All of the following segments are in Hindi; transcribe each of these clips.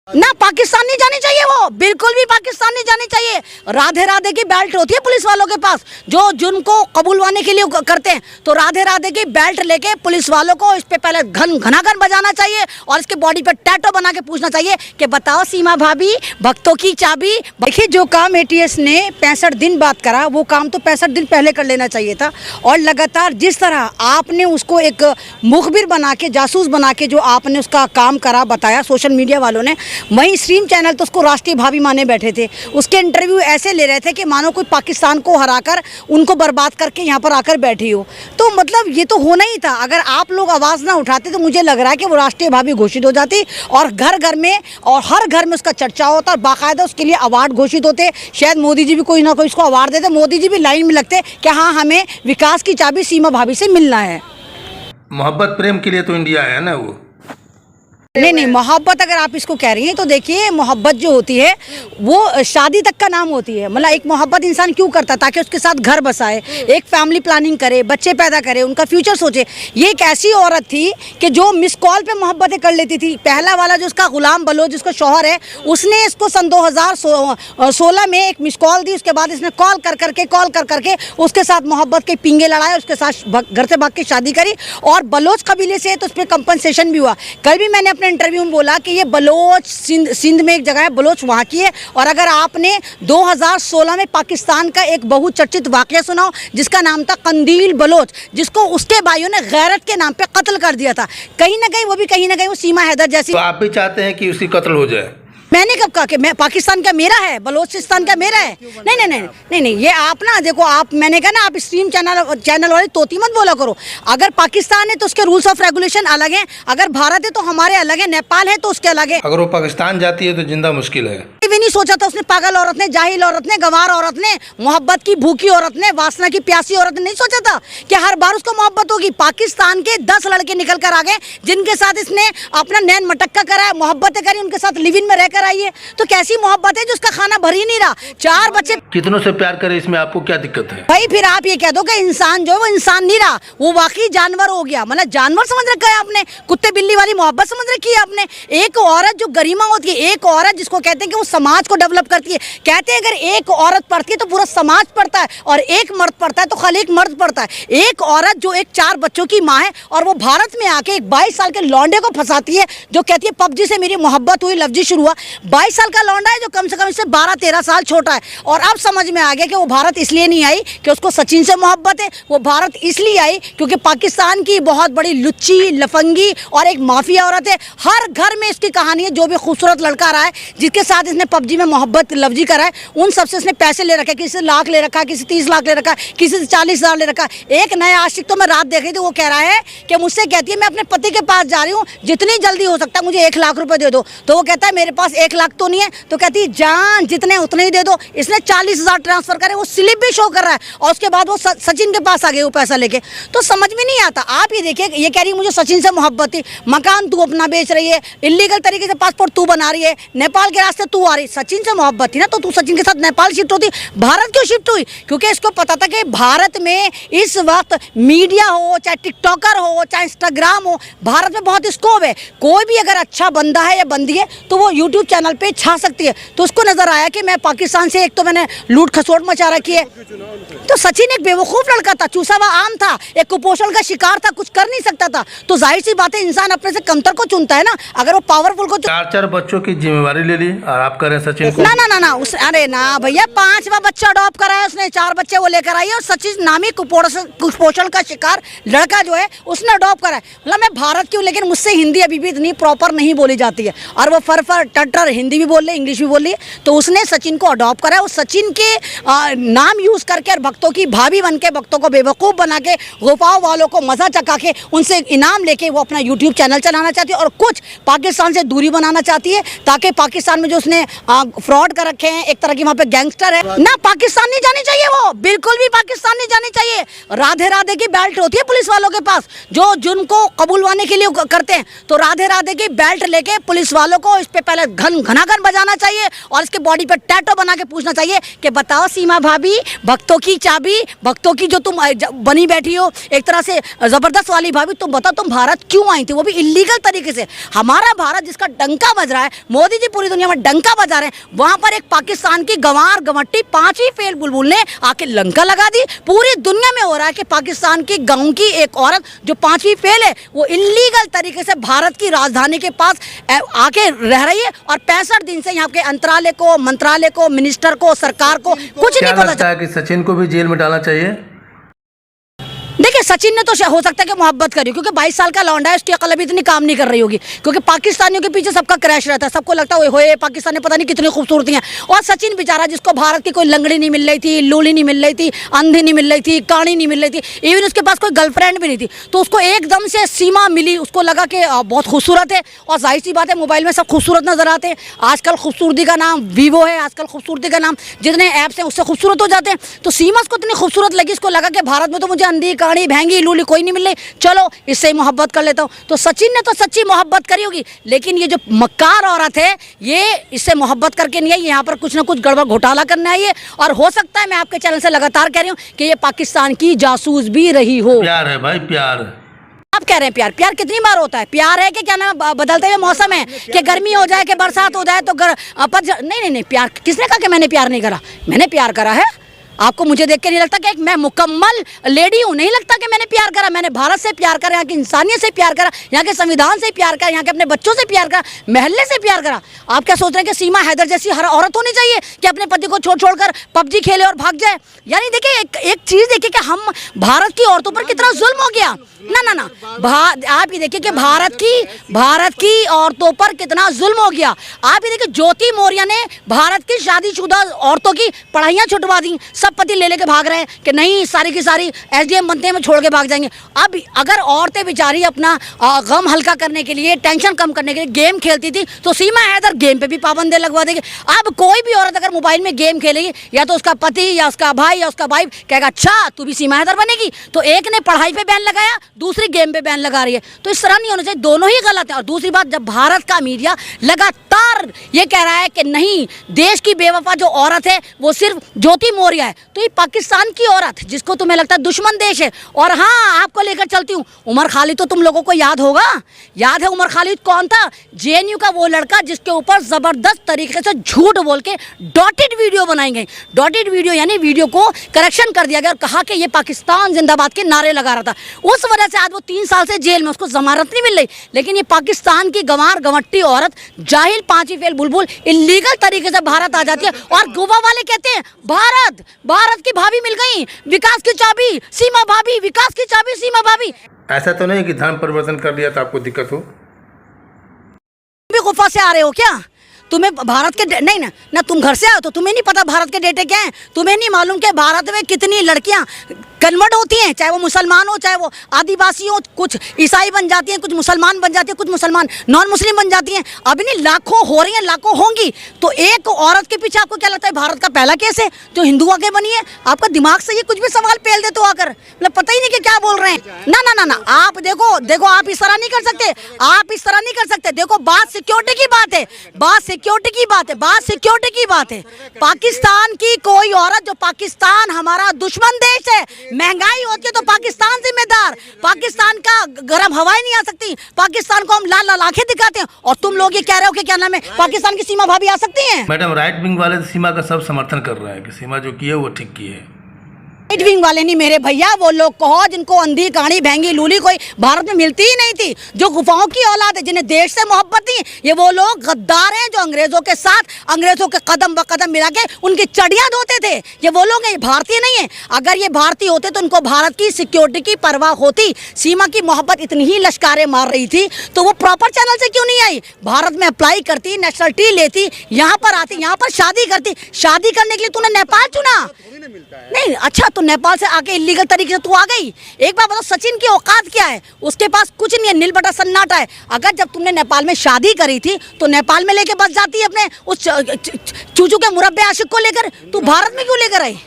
ना पाकिस्तान नहीं जानी चाहिए, वो बिल्कुल भी पाकिस्तान नहीं जानी चाहिए। राधे राधे की बेल्ट होती है पुलिस वालों के पास, जो जिनको कबूलवाने के लिए करते हैं, तो राधे राधे की बेल्ट लेके पुलिस वालों को इस पे पहले घनाघन बजाना चाहिए और इसके बॉडी पे टैटू बना के पूछना चाहिए कि बताओ सीमा भाभी भक्तों की चाबी। देखिए जो काम एटीएस ने 65 दिन बाद करा, वो काम तो 65 दिन पहले कर लेना चाहिए था। और लगातार जिस तरह आपने उसको एक मुखबिर बना के, जासूस बना के जो आपने उसका काम करा, बताया सोशल मीडिया वालों ने, वहीं स्ट्रीम चैनल तो उसको राष्ट्रीय भाभी माने बैठे थे। उसके इंटरव्यू ऐसे ले रहे थे कि मानो कोई पाकिस्तान को हराकर उनको बर्बाद करके यहाँ पर आकर बैठी हो। तो मतलब ये तो होना ही था। अगर आप लोग आवाज़ ना उठाते तो मुझे लग रहा है कि वो राष्ट्रीय भाभी घोषित हो जाती और घर घर में और हर घर में उसका चर्चा होता और बाकायदा उसके लिए अवार्ड घोषित होते। शायद मोदी जी भी कोई ना कोई उसको अवार्ड देते, मोदी जी भी लाइन में लगते कि हाँ हमें विकास की चाबी सीमा भाभी से मिलना है। मोहब्बत प्रेम के लिए तो इंडिया है ना वो। नहीं, मोहब्बत अगर आप इसको कह रही हैं तो देखिए मोहब्बत जो होती है वो शादी तक का नाम होती है। मतलब एक मोहब्बत इंसान क्यों करता है? ताकि उसके साथ घर बसाए, एक फैमिली प्लानिंग करे, बच्चे पैदा करे, उनका फ्यूचर सोचे। ये एक ऐसी औरत थी कि जो मिस कॉल पे मोहब्बतें कर लेती थी। पहला वाला जो उसका गुलाम बलोच जिसका शौहर है, उसने इसको सन 2016 में एक मिस कॉल दी। उसके बाद इसने कॉल कर करके उसके साथ मोहब्बत के पिंगे लड़ाए, उसके साथ घर से भाग के शादी करी और बलोच कबीले से तो उस पर कंपनसेशन भी हुआ। कल भी मैंने अपने इंटरव्यू में बोला कि ये बलोच सिंध में एक जगह है, बलोच वहाँ की है। और अगर आपने 2016 में पाकिस्तान का एक बहुचर्चित वाकया सुना हो जिसका नाम था कंदील बलोच, जिसको उसके भाइयों ने गैरत के नाम पे कत्ल कर दिया था, कहीं ना कहीं वो सीमा हैदर जैसी। तो आप भी चाहते हैं कि उसकी कत्ल हो जाए? मैंने कब कहा कि मैं पाकिस्तान का मेरा है, बलोचिस्तान का मेरा है? नहीं, ये आप ना देखो, आप मैंने कहा ना, आप स्ट्रीम चैनल वाली तोती मत बोला करो। अगर पाकिस्तान है तो उसके रूल्स ऑफ रेगुलेशन अलग हैं, अगर भारत है तो हमारे अलग है, नेपाल है तो उसके अलग है। अगर वो पाकिस्तान जाती है तो जिंदा मुश्किल है। भी नहीं सोचा था उसने, पागल औरत ने, जाहिल औरत ने, गंवार औरत ने, मोहब्बत की भूखी औरत ने, वासना की प्यासी औरत ने नहीं सोचा था कि हर बार उसको मोहब्बत होगी। पाकिस्तान के 10 लड़के निकल कर आ गए जिनके साथ इसने अपना नैन मटक्का कराया, मोहब्बतें करी, उनके साथ लिव इन में रहकर आई है। तो कैसी मोहब्बत है जो उसका खाना भर ही नहीं रहा? 4 बच्चे। कितनों से प्यार करे, इसमें आपको क्या दिक्कत है भाई? फिर आप ये कह दो कि इंसान जो है वो इंसान नहीं रहा, वो वाकई जानवर हो गया। मतलब जानवर समझ रखा है आपने, कुत्ते बिल्ली वाली मोहब्बत समझ रखी है आपने। एक औरत जो गरिमा होती है, एक औरत जिसको कहते हैं कि वो समाज को डेवलप करती है। कहते हैं अगर एक औरत पढ़ती है तो पूरा समाज पढ़ता है, और एक मर्द पढ़ता है तो खाली एक मर्द पढ़ता है। एक औरत जो एक 4 बच्चों की माँ है और वो भारत में आके एक 22 साल के लौंडे को फंसाती है, जो कहती है पबजी से मेरी मोहब्बत हुई, लफ्जी शुरू हुआ। 22 साल का लौंडा है जो कम से कम इससे 12-13 साल छोटा है। और अब समझ में आ गया कि वो भारत इसलिए नहीं आई कि उसको सचिन से मोहब्बत है, वो भारत इसलिए आई क्योंकि पाकिस्तान की बहुत बड़ी लुच्ची, लफंगी और एक माफिया औरत है। हर घर में इसकी कहानी है। जो भी खूबसूरत लड़का रहा है जिसके साथ इसने पबजी में मोहब्बत लफ्जी करा है, उन सबसे इसने पैसे ले रखा है। किसी से लाख ले रखा है, किसी 30 लाख ले रखा है, किसी से 40,000 ले रखा है। एक नया आशिक तो मैं रात देख रही थी, वो कह रहा है कि मुझसे कहती है मैं अपने पति के पास जा रही हूँ, जितनी जल्दी हो सकता है मुझे 1 लाख रुपए दे दो। तो वो कहता है मेरे पास 1 लाख तो नहीं है। तो कहती है जान जितने उतने ही दे दो। इसने 40,000 ट्रांसफर करे, वो स्लिप भी शो कर रहा है और उसके बाद वो सचिन के पास आ गए वो पैसा लेके। तो समझ में नहीं आता। आप ये देखिए, ये कह रही मुझे सचिन से मोहब्बत थी, मकान तू अपना बेच रही है, इलीगल तरीके से पासपोर्ट तू बना रही है, नेपाल के रास्ते तू आ रही। सचिन से मोहब्बत थी ना तो तू सचिन के साथ नेपाल शिफ्ट होती, भारत क्यों शिफ्ट हुई? क्योंकि इसको पता था कि भारत में इस वक्त मीडिया हो, चाहे टिकटॉकर हो, चाहे इंस्टाग्राम हो, भारत में बहुत स्कोप है। कोई भी अगर अच्छा बंदा है या बंदी है तो वो यूट्यूब चैनल पे छा सकती है। तो उसको नजर आया कि मैं पाकिस्तान से, एक तो मैंने लूट खसोट मचा रखी है। तो सचिन एक बेवकूफ लड़का था, चूसा हुआ आम था, एक कुपोषण का शिकार था, कुछ कर नहीं सकता था। तो जाहिर सी बात है इंसान अपने से कमतर को चुनता है ना। अगर वो पावरफुल को 4 बच्चों की जिम्मेवारी ले ली और आप कह रहे हैं सचिन को? ना अरे ना भैया, 5वां बच्चा अडॉप्ट कराया उसने, 4 बच्चे वो लेकर आई है। और सचिन नामी कुपोषण का शिकार लड़का जो है उसने अडॉप्ट कराया। मतलब मैं भारत की हूँ लेकिन मुझसे हिंदी अभी भी इतनी प्रॉपर नहीं बोली जाती है, और वो फर टटर हिंदी भी बोल रही है, इंग्लिश भी बोल रही है। तो उसने सचिन को अडॉप्ट कराया। उस सचिन के नाम यूज करके और भक्तों की भाभी बन के, भक्तों को बेवकूफ़ बना के, गोपाओं वालों को मजा चका के, उनसे इनाम लेके वो अपना यूट्यूब चैनल चलाना चाहती है और कुछ पाकिस्तान से दूरी बनाना चाहती है, ताकि पाकिस्तान में जो उसने फ्रॉड कर रखे हैं, एक तरह की वहाँ पे गैंगस्टर है ना। पाकिस्तान नहीं जानी चाहिए, वो बिल्कुल भी पाकिस्तान नहीं जानी चाहिए। राधे राधे की बेल्ट होती है पुलिस वालों के पास, जो जिनको कबूलवाने के लिए करते हैं, तो राधे राधे की बेल्ट लेके पुलिस वालों को इस पे पहले घनाघन बजाना चाहिए और इसके बॉडी पे टैटो बना के पूछना चाहिए कि बताओ सीमा भाभी, भक्तों की चाबी, भक्तों की जो तुम बनी बैठी हो एक तरह से जबरदस्त वाली भाभी, तुम बताओ तुम भारत क्यों आई थी, वो भी इलीगल तरीके से। हमारा भारत जिसका डंका बज रहा है, मोदी जी पूरी दुनिया में डंका बजा रहे हैं, वहां पर एक पाकिस्तान की गंवार गंवट्टी 5वीं फेल बुलबुल ने आके लंका लगा दी। पूरी दुनिया में हो रहा है कि पाकिस्तान की गांव की एक औरत जो 5वीं फेल है, वो इलीगल तरीके से भारत की राजधानी के पास आके रह रही है और 65 दिन से यहाँ के अंतरालय को, मंत्रालय को, मिनिस्टर को, सरकार को कुछ नहीं पता लगता है कि सचिन को भी जेल में डालना चाहिए। देखिए सचिन ने तो हो सकता है कि मोहब्बत करी, क्योंकि 22 साल का लौंडा है, उसकी अकल अभी इतनी काम नहीं कर रही होगी, क्योंकि पाकिस्तानियों के पीछे सबका क्रैश रहता है। सबको लगता है होए पाकिस्तानी पता नहीं कितनी खूबसूरती हैं, और सचिन बेचारा जिसको भारत की कोई लंगड़ी नहीं मिल रही थी, लूली नहीं मिल रही थी, अंधी नहीं मिल रही थी, काणी नहीं मिल रही थी, इवन उसके पास कोई गर्लफ्रेंड भी नहीं थी, तो उसको एकदम से सीमा मिली, उसको लगा कि बहुत खूबसूरत है। और जाहिर सी बात है मोबाइल में सब खूबसूरत नजर आते हैं। आजकल खूबसूरती का नाम वीवो है, आजकल खूबसूरती का नाम जितने ऐप्स हैं उससे खूबसूरत हो जाते हैं। तो सीमा उसको इतनी खूबसूरत लगी, इसको लगा कि भारत में तो मुझे अंधी, काणी, भैंगी, लूली कोई नहीं मिल रही, चलो इससे ही मोहब्बत कर लेता हूँ। तो सचिन ने तो सच्ची मोहब्बत करी होगी, लेकिन ये जो मक्कार औरत है ये इससे मोहब्बत करके नहीं आई, यहाँ पर कुछ ना कुछ गड़बड़ घोटाला करने आई है। और हो सकता है, मैं आपके चैनल से लगातार कह रही हूँ कि ये पाकिस्तान की जासूस भी रही हो। प्यार है भाई, प्यार। आप कह रहे हैं प्यार, प्यार कितनी बार होता है? प्यार है कि क्या नाम, बदलते हुए मौसम है कि गर्मी हो जाए कि बरसात हो जाए तो नहीं, प्यार किसने कहा कि मैंने प्यार नहीं करा? मैंने प्यार करा है। आपको मुझे देख के नहीं लगता कि मैं मुकम्मल लेडी हूँ? नहीं लगता कि मैंने प्यार करा। मैंने भारत से प्यार करा, यहाँ की इंसानियत से प्यार करा, यहाँ के संविधान से प्यार करा, यहाँ के अपने बच्चों से प्यार करा, महल्ले से प्यार करा। आप क्या सोच रहे हैं कि सीमा हैदर जैसी हर औरत होनी चाहिए कि अपने पति को छोड़ छोड़कर पबजी खेले और भाग जाए? यानी देखिए एक चीज़ देखिए कि हम भारत की औरतों पर कितना जुल्म हो गया। ना आप ये देखिए कि भारत की औरतों पर कितना जुल्म हो गया। आप ये देखिए ज्योति मौर्य ने भारत की शादीशुदा औरतों की पढ़ाइयाँ छुटवा दी, पति ले लेके भाग रहे हैं कि नहीं सारी की सारी एसडीएम बनते हैं, छोड़ के भाग जाएंगे। अब अगर औरतें बेचारी अपना गम हल्का करने के लिए, टेंशन कम करने के लिए गेम खेलती थी, तो सीमा हैदर गेम पे भी पाबंदी लगवा देगी। अब कोई भी औरत अगर मोबाइल में गेम खेलेगी, या तो उसका पति या उसका भाई या उसका वाइफ कहेगा अच्छा तू भी सीमा हैदर बनेगी। तो एक ने पढ़ाई पे बैन लगाया, दूसरी गेम पे बैन लगा रही है। तो इस तरह नहीं होना चाहिए, दोनों ही गलत है। और दूसरी बात, जब भारत का मीडिया लगातार ये कह रहा है कि नहीं देश की बेवफा जो औरत है वो सिर्फ ज्योति मौर्य है, तो ये पाकिस्तान की औरत जिसको तुम्हें लगता है दुश्मन देश है। और हाँ, आपको लेकर चलती हूँ, उमर खालिद तो तुम लोगों को याद होगा। याद है उमर खालिद कौन था? जेएनयू का वो लड़का जिसके ऊपर जबरदस्त तरीके से झूठ बोल के डॉटेड वीडियो बनाई गई। डॉटेड वीडियो यानी वीडियो को करेक्शन कर दिया गया और कहा कि ये पाकिस्तान जिंदाबाद के नारे लगा रहा था। उस वजह से आज वो 3 साल से जेल में, उसको जमानत नहीं मिल रही। लेकिन ये पाकिस्तान की गंवार गंवट्टी औरत, जाहिल 5वीं फेल बुलबुल, इलीगल तरीके से भारत आ जाती है। और गोवा वाले कहते हैं भारत की भाभी मिल गई, विकास की चाबी सीमा भाभी, विकास की चाबी सीमा भाभी। ऐसा तो नहीं कि धर्म परिवर्तन कर लिया तो आपको दिक्कत हो? भी गुफा से आ रहे हो क्या? तुम्हें भारत के नहीं ना तुम घर से आओ तो तुम्हें नहीं पता भारत के डेटे क्या हैं? तुम्हें नहीं मालूम कि भारत में कितनी लड़कियां कन्वर्ट होती हैं, चाहे वो मुसलमान हो चाहे वो आदिवासी हो, कुछ ईसाई बन जाती हैं, कुछ मुसलमान बन जाती हैं, कुछ मुसलमान नॉन मुस्लिम बन जाती हैं। अभी नहीं लाखों हो रही हैं, लाखों होंगी। तो एक औरत के पीछे आपको क्या लगता है भारत का पहला केस है जो हिंदू आके बनी है? आपका दिमाग से ये कुछ भी सवाल पेल दे तो आकर मतलब पता ही नहीं कि क्या बोल रहे हैं। ना आप देखो आप इस तरह नहीं कर सकते, आप इस तरह नहीं कर सकते। देखो बात सिक्योरिटी की बात है, बात सिक्योरिटी की बात है, बात सिक्योरिटी की बात है। पाकिस्तान की कोई औरत, जो पाकिस्तान हमारा दुश्मन देश है, महंगाई होती है तो पाकिस्तान जिम्मेदार, पाकिस्तान का गर्म हवाएं नहीं आ सकती, पाकिस्तान को हम लाल लाल आंखें दिखाते हैं। और तुम लोग ये कह रहे हो कि क्या नाम है पाकिस्तान की सीमा भाभी आ सकती हैं? मैडम राइट विंग वाले सीमा का सब समर्थन कर रहे हैं कि सीमा जो की है वो ठीक की है। राइट विंग वाले नहीं मेरे भैया, वो लोग कहो जिनको अंधी, काणी, भैंगी, लूली कोई भारत में मिलती ही नहीं थी, जो गुफाओं की औलाद है, जिन्हें देश से मोहब्बत थी, ये वो लोग गद्दार हैं जो अंग्रेजों के साथ, अंग्रेजों के कदम ब कदम मिला के उनकी चढ़ियाँ धोते थे। ये वो लोग हैं, ये भारतीय नहीं है। अगर ये भारतीय होते तो उनको भारत की सिक्योरिटी की परवाह होती। सीमा की मोहब्बत इतनी ही लश्कारें मार रही थी तो वो प्रॉपर चैनल से क्यों नहीं आई? भारत में अप्लाई करती, नेशनलिटी लेती, यहाँ पर आती, यहाँ पर शादी करती। शादी करने के लिए तूने नेपाल चुना? नहीं, अच्छा तो नेपाल से आके इलीगल तरीके से तू आ गई। एक बार बताओ सचिन की औकात क्या है? उसके पास कुछ नहीं है, नील बटा सन्नाटा है। अगर जब तुमने नेपाल में शादी करी थी तो नेपाल में लेके बस जाती है अपने उस चूचू के मुरब्बे आशिक को लेकर, तू भारत में क्यों लेकर आई?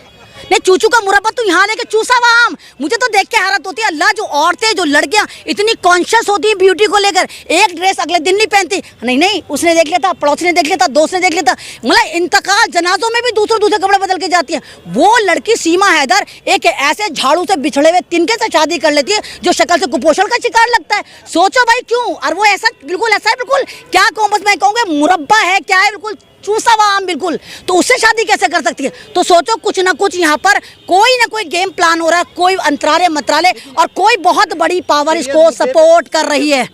नहीं, चूचू का मुरब्बा तू यहाँ लेके चूसा वहाँ आम। मुझे तो देख के हैरत होती है, अल्लाह जो औरतें जो लड़कियाँ इतनी कॉन्शियस होती हैं ब्यूटी को लेकर, एक ड्रेस अगले दिन नहीं पहनती। नहीं उसने देख लिया था, पड़ोसी ने देख लिया था, दोस्त ने देख लिया था, मतलब इंतकाल जनाजों में भी दूसरे कपड़े बदल के जाती है। वो लड़की सीमा हैदर एक ऐसे झाड़ू से बिछड़े हुए तिनके से शादी कर लेती है जो शक्ल से कुपोषण का शिकार लगता है। सोचो भाई क्यों? और वो ऐसा बिल्कुल ऐसा है, बिल्कुल क्या कहूँ, बस मैं कहूँगा मुरब्बा है, क्या है, बिल्कुल चूसा हुआ आम बिल्कुल। तो उससे शादी कैसे कर सकती है? तो सोचो कुछ ना कुछ यहाँ पर कोई ना कोई गेम प्लान हो रहा है, कोई अंतराले मंत्रालय और कोई बहुत बड़ी पावर इसको सपोर्ट कर रही है।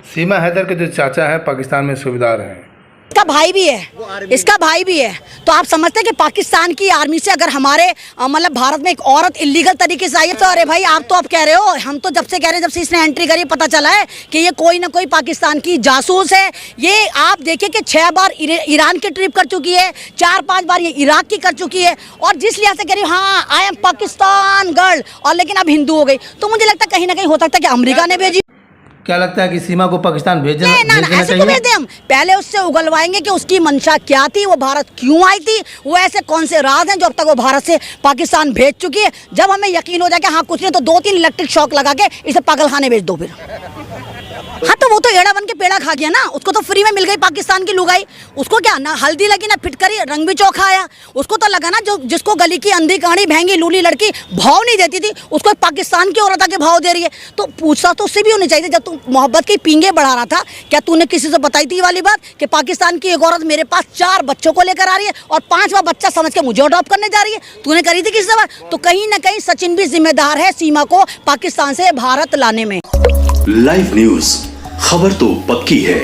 सीमा हैदर के जो चाचा हैं पाकिस्तान में सूबेदार हैं, इसका भाई भी है, इसका भाई भी है। तो आप समझते हैं कि पाकिस्तान की आर्मी से अगर हमारे मतलब भारत में एक औरत इलीगल तरीके से आई है तो अरे भाई आप तो आप कह रहे हो, हम तो जब से कह रहे हैं, जब से इसने एंट्री करी पता चला है कि ये कोई ना कोई पाकिस्तान की जासूस है। ये आप देखिए कि 6 बार ईरान की ट्रिप कर चुकी है, 4-5 बार ये इराक की कर चुकी है, और जिस लिहाज से कह रही है हाँ आई एम पाकिस्तान गर्ल, और लेकिन अब हिंदू हो गई। तो मुझे लगता है कहीं ना कहीं हो सकता है कि अमेरिका ने भेजी। क्या लगता है कि सीमा को पाकिस्तान भेज देना ऐसे क्यों भेज दें? हम पहले उससे उगलवाएंगे कि उसकी मंशा क्या थी, वो भारत क्यों आई थी, वो ऐसे कौन से राज हैं जो अब तक वो भारत से पाकिस्तान भेज चुकी है। जब हमें यकीन हो जाए कि हाँ कुछ नहीं, तो 2-3 इलेक्ट्रिक शॉक लगा के इसे पागलखाने भेज दो फिर। हाँ तो वो तो एड़ा बन के पेड़ा खा गया ना, उसको तो फ्री में मिल गई पाकिस्तान की लुगाई। उसको क्या ना हल्दी लगी ना फिटकरी, रंग भी चौखा आया। उसको तो लगा ना जो जिसको गली की अंधी कहानी भैंगी लूली लड़की भाव नहीं देती थी, उसको पाकिस्तान की औरत आके भाव दे रही है। तो पूछता तो उससे भी होनी चाहिए, जब तू मोहब्बत की पींगे बढ़ा रहा था, क्या तूने किसी से बताई थी ये वाली बात कि पाकिस्तान की एक औरत मेरे पास 4 बच्चों को लेकर आ रही है और 5वां बच्चा समझ के मुझे अडॉप्ट करने जा रही है? तूने करी थी किसी से बात? तो कहीं ना कहीं सचिन भी जिम्मेदार है सीमा को पाकिस्तान से भारत लाने में। लाइव न्यूज, खबर तो पक्की है।